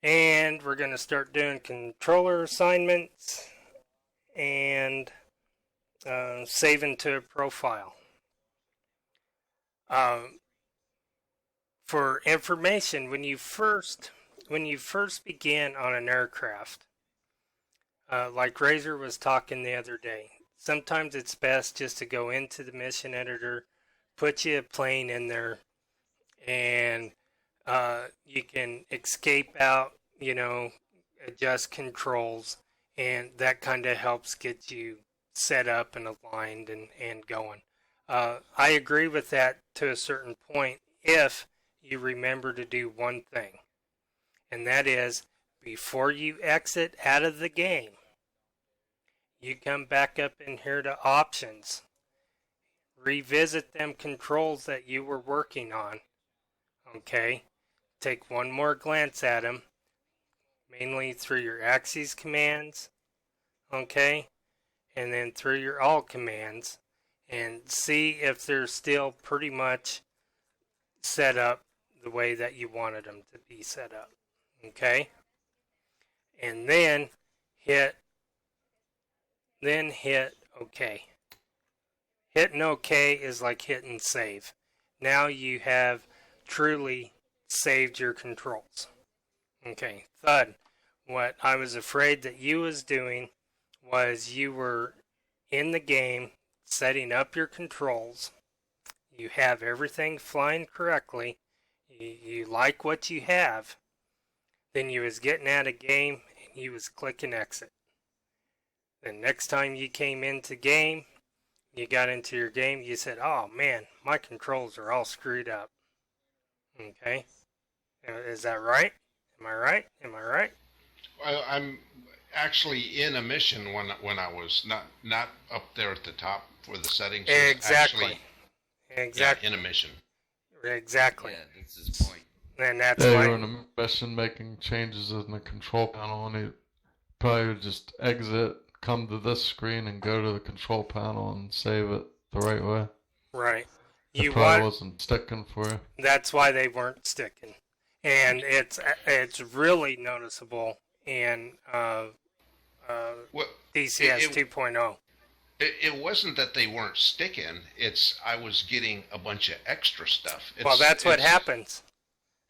And we're going to start doing controller assignments and saving to a profile. For information, when you first begin on an aircraft, like Razor was talking the other day, sometimes it's best just to go into the mission editor, put you a plane in there, and you can escape out, adjust controls, and that kind of helps get you set up and aligned and going. I agree with that to a certain point if you remember to do one thing, and that is before you exit out of the game, you come back up in here to options, revisit them controls that you were working on, okay? Take one more glance at them, mainly through your axes commands, okay? And then through your all commands, and see if they're still pretty much set up the way that you wanted them to be set up, okay? And then hit OK. Hitting OK is like hitting save. Now you have truly saved your controls. Okay, Thud, what I was afraid that you was doing was you were in the game setting up your controls. You have everything flying correctly. You like what you have. Then you was getting out of game and you was clicking exit. Then next time you came into game, you got into your game, you said, oh man, my controls are all screwed up. Okay? Is that right? Am I right? Am I right? I'm actually in a mission when I was not up there at the top for the settings. Exactly. Yeah, in a mission. Exactly. Yeah, that's his point. And that's yeah, why you're in a mission making changes in the control panel, and you probably would just exit, come to this screen, and go to the control panel and save it the right way. Right. It probably wasn't sticking for you. That's why they weren't sticking, and it's really noticeable in DCS 2.0. It wasn't that they weren't sticking. It's I was getting a bunch of extra stuff. That's what happens.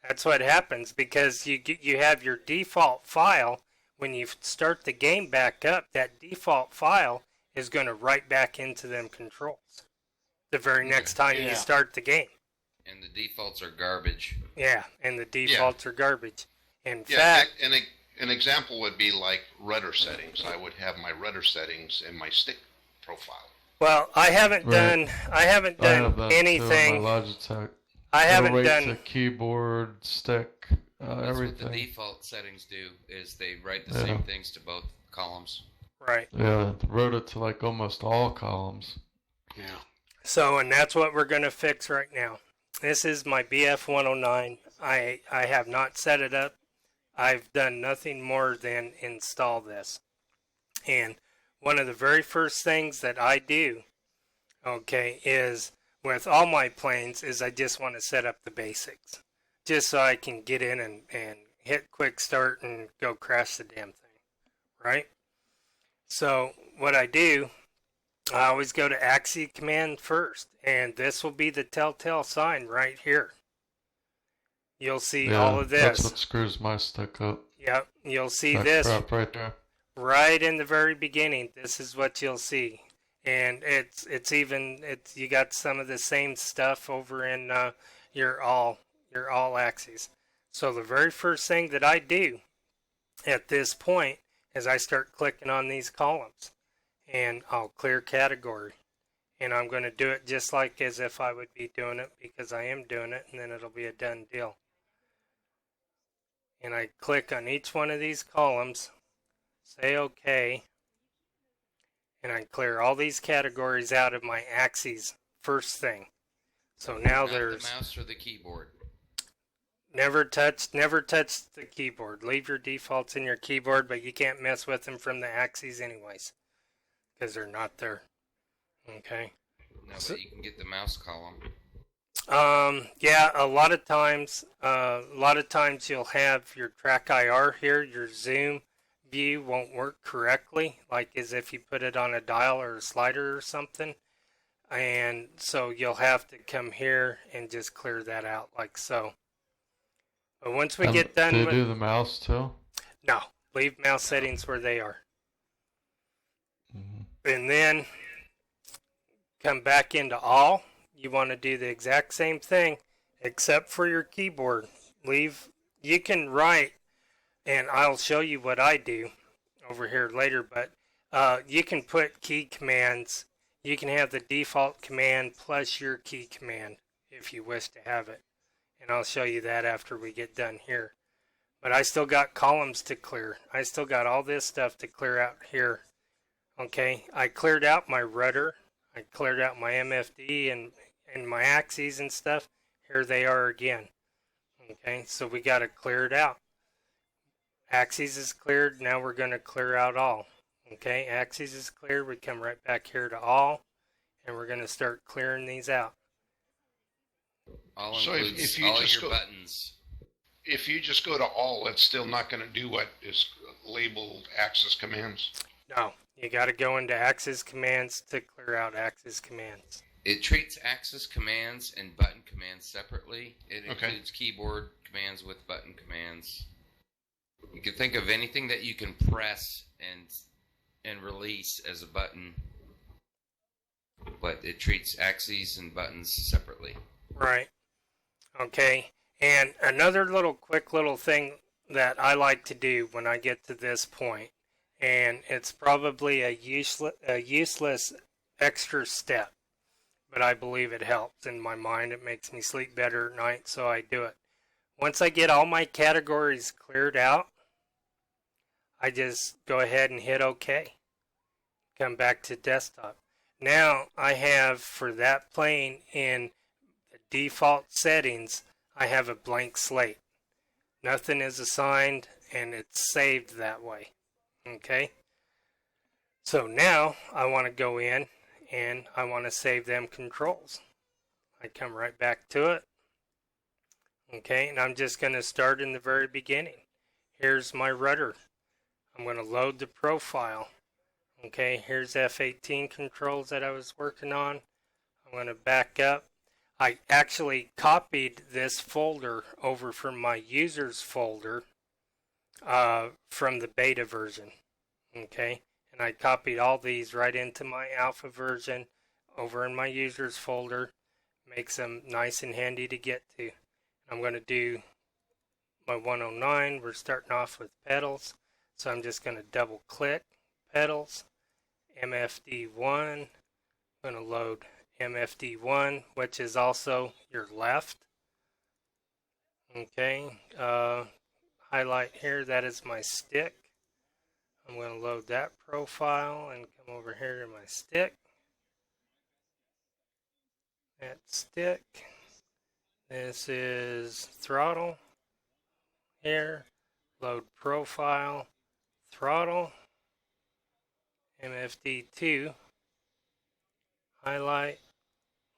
That's what happens because you have your default file. When you start the game back up, that default file is going to write back into them controls the very next time you start the game. And the defaults are garbage. Yeah, and the defaults are garbage. In fact, an example would be like rudder settings. I would have my rudder settings in my stick profile. Well, I haven't done anything. My Logitech. I haven't done the keyboard, stick, That's everything. what the default settings do is they write the same things to both columns. Right. Yeah, wrote it to like almost all columns. Yeah. So, and that's what we're going to fix right now. This is my BF109. I have not set it up. I've done nothing more than install this. And one of the very first things that I do, okay, is with all my planes is I just want to set up the basics. Just so I can get in and hit quick start and go crash the damn thing. Right? So what I do, I always go to Axie command first. And this will be the telltale sign right here. You'll see all of this. That's what screws my stick up. Yep, you'll see that this crap right there. Right in the very beginning. This is what you'll see, and it's you got some of the same stuff over in your all axes. So the very first thing that I do at this point is I start clicking on these columns, and I'll clear category, and I'm going to do it just like as if I would be doing it because I am doing it, and then it'll be a done deal. And I click on each one of these columns, say OK, and I clear all these categories out of my axes first thing. So now there's the mouse or the keyboard. Never touch the keyboard. Leave your defaults in your keyboard, but you can't mess with them from the axes anyways, because they're not there. Okay. No, but you can get the mouse column. Yeah, a lot of times you'll have your track IR here, your zoom view won't work correctly, like as if you put it on a dial or a slider or something. And so you'll have to come here and just clear that out like so. But once we And get do done you with, do the mouse too? no, leave mouse settings where they are. Hmm. And then come back into all. You want to do the exact same thing except for your keyboard. You can write, and I'll show you what I do over here later, but you can put key commands. You can have the default command plus your key command if you wish to have it. And I'll show you that after we get done here. But I still got columns to clear. I still got all this stuff to clear out here. Okay, I cleared out my rudder. I cleared out my MFD and my axes and stuff. Here they are again. Okay, so we got to clear it out. Axes is cleared. Now we're going to clear out all. Okay, axes is cleared. We come right back here to all, and we're going to start clearing these out. All So includes if you all just your go- buttons. If you just go to all, it's still not going to do what is labeled access commands. No, you got to go into axes commands to clear out axes commands. It treats access commands and button commands separately. It Okay. includes keyboard commands with button commands. You can think of anything that you can press and release as a button, but it treats axes and buttons separately. Right. Okay. And another quick little thing that I like to do when I get to this point, and it's probably a useless extra step, but I believe it helps in my mind. It makes me sleep better at night, so I do it. Once I get all my categories cleared out, I just go ahead and hit OK. Come back to desktop. Now I have, for that plane in the default settings, I have a blank slate. Nothing is assigned and it's saved that way. Okay? So now I want to go in and I want to save them controls. I come right back to it. Okay, and I'm just going to start in the very beginning. Here's my rudder. I'm going to load the profile. Okay, here's F18 controls that I was working on. I'm going to back up. I actually copied this folder over from my users folder from the beta version. Okay, and I copied all these right into my alpha version over in my users folder. Makes them nice and handy to get to. I'm going to do my 109. We're starting off with pedals. So I'm just going to double click pedals, MFD1. I'm going to load MFD1, which is also your left. Okay, highlight here, that is my stick. I'm going to load that profile and come over here to my stick. That stick. This is throttle. Here, load profile, throttle, MFD2, highlight,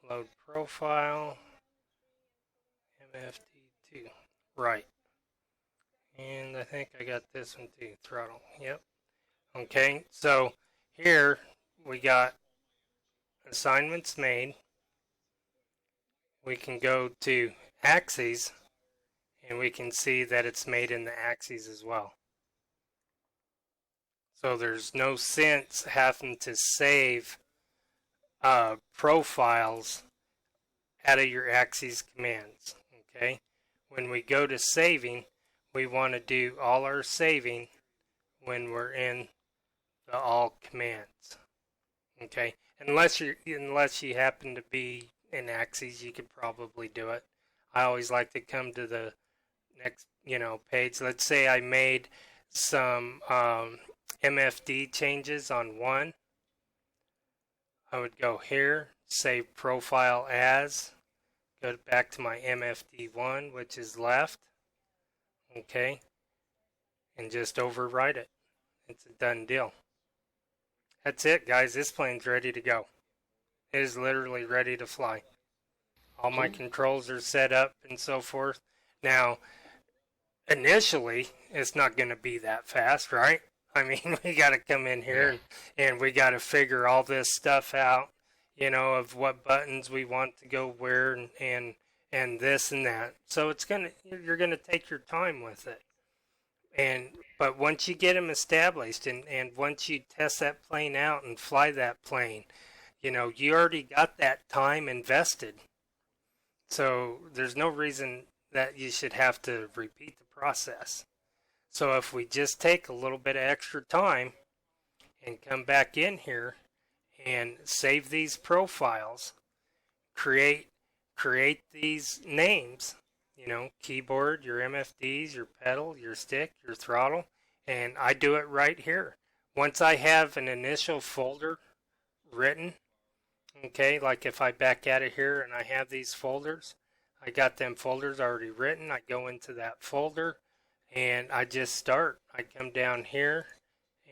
load profile, MFD2, right. And I think I got this one too, throttle, yep. Okay, so here we got assignments made. We can go to axes and we can see that it's made in the axes as well. So there's no sense having to save profiles out of your axes commands. Okay, when we go to saving, we want to do all our saving when we're in the all commands. Okay, unless you happen to be in axes, you could probably do it. I always like to come to the next page. Let's say I made some MFD changes on one. I would go here, save profile as, go back to my MFD1, which is left. Okay, and just overwrite it. It's a done deal. That's it, guys. This plane's ready to go. It is literally ready to fly. All my controls are set up and so forth. Now, initially, it's not going to be that fast, right? I mean, we got to come in here and we got to figure all this stuff out, of what buttons we want to go where and this and that. So you're going to take your time with it. But once you get them established and once you test that plane out and fly that plane, you already got that time invested. So there's no reason that you should have to repeat the process. So if we just take a little bit of extra time and come back in here and save these profiles, create these names, keyboard, your MFDs, your pedal, your stick, your throttle, and I do it right here. Once I have an initial folder written, okay, like if I back out of here and I have these folders, I got them folders already written. I go into that folder and I just start. I come down here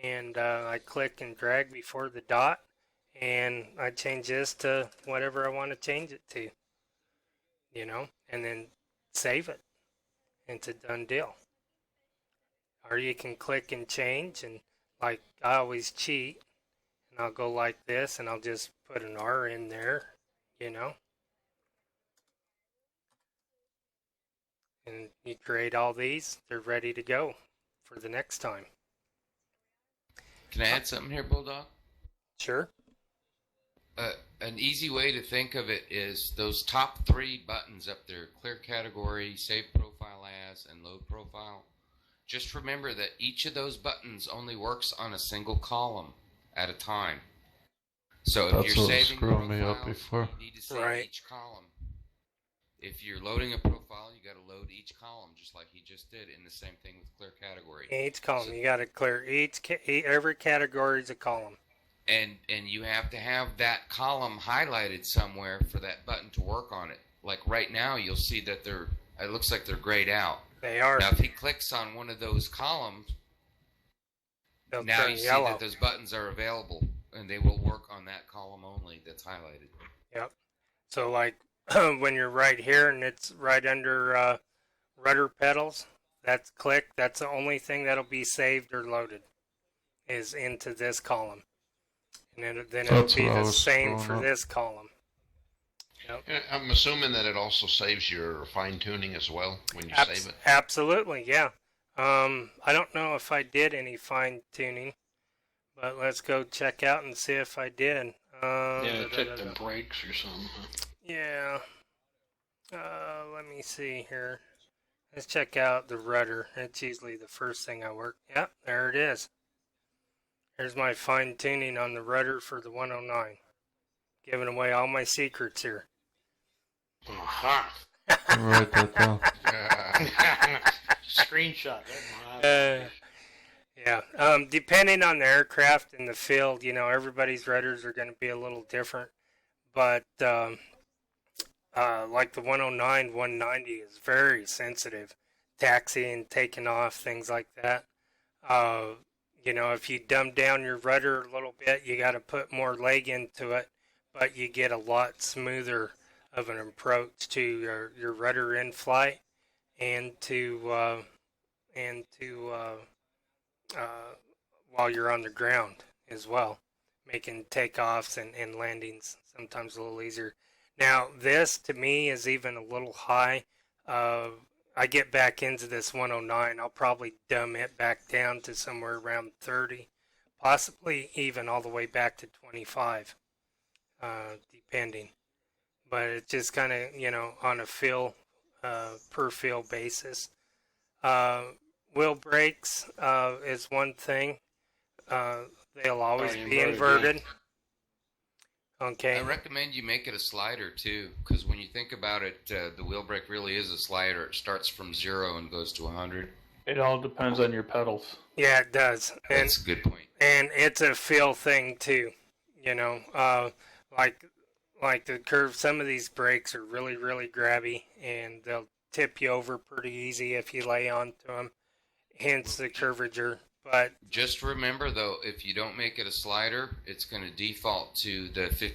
and I click and drag before the dot and I change this to whatever I want to change it to, and then save it. It's a done deal. Or you can click and change, and like I always cheat and I'll go like this and I'll just put an R in there, and you create all these, they're ready to go for the next time. Can I add something here, Bulldog? Sure. An easy way to think of it is those top 3 buttons up there, clear category, save profile as, and load profile. Just remember that each of those buttons only works on a single column at a time. So if That's you're what was saving screwing me up profiles, before. you need to save each column. If you're loading a profile, you got to load each column, just like he just did, and the same thing with clear category. Each column, you got to clear every category is a column. And you have to have that column highlighted somewhere for that button to work on it. Like right now, you'll see that it looks like they're grayed out. They are. Now, if he clicks on one of those columns, now you see that those buttons are available, and they will work on that column only that's highlighted. Yep. So like when you're right here and it's right under rudder pedals, that's click. That's the only thing that'll be saved or loaded is into this column. And then it'll be the same for this column. Yep. I'm assuming that it also saves your fine tuning as well when you save it. Absolutely, yeah. I don't know if I did any fine tuning, but let's go check out and see if I did. Check the brakes or something. Yeah. Let me see here. Let's check out the rudder. It's usually the first thing I work. Yep, there it is. Here's my fine tuning on the rudder for the 109. Giving away all my secrets here. Aha. Write that down. Screenshot. Yeah. Depending on the aircraft in the field, everybody's rudders are going to be a little different. But like the 109, 190 is very sensitive. Taxiing, taking off, things like that. If you dumb down your rudder a little bit, you got to put more leg into it, but you get a lot smoother of an approach to your rudder in flight and to while you're on the ground as well, making takeoffs and landings sometimes a little easier. Now, this to me is even a little high. I get back into this 109, I'll probably dumb it back down to somewhere around 30, possibly even all the way back to 25, depending. But it's just kind of, on a feel, per feel basis. Wheel brakes is one thing. They'll always be inverted. Okay. I recommend you make it a slider too, because when you think about it, the wheel brake really is a slider. It starts from 0 and goes to 100. It all depends on your pedals. Yeah, it does. That's a good point. And it's a feel thing too. Like the curve. Some of these brakes are really, really grabby, and they'll tip you over pretty easy if you lay onto them. Hence the curvature. But just remember, though, if you don't make it a slider, it's going to default to the 50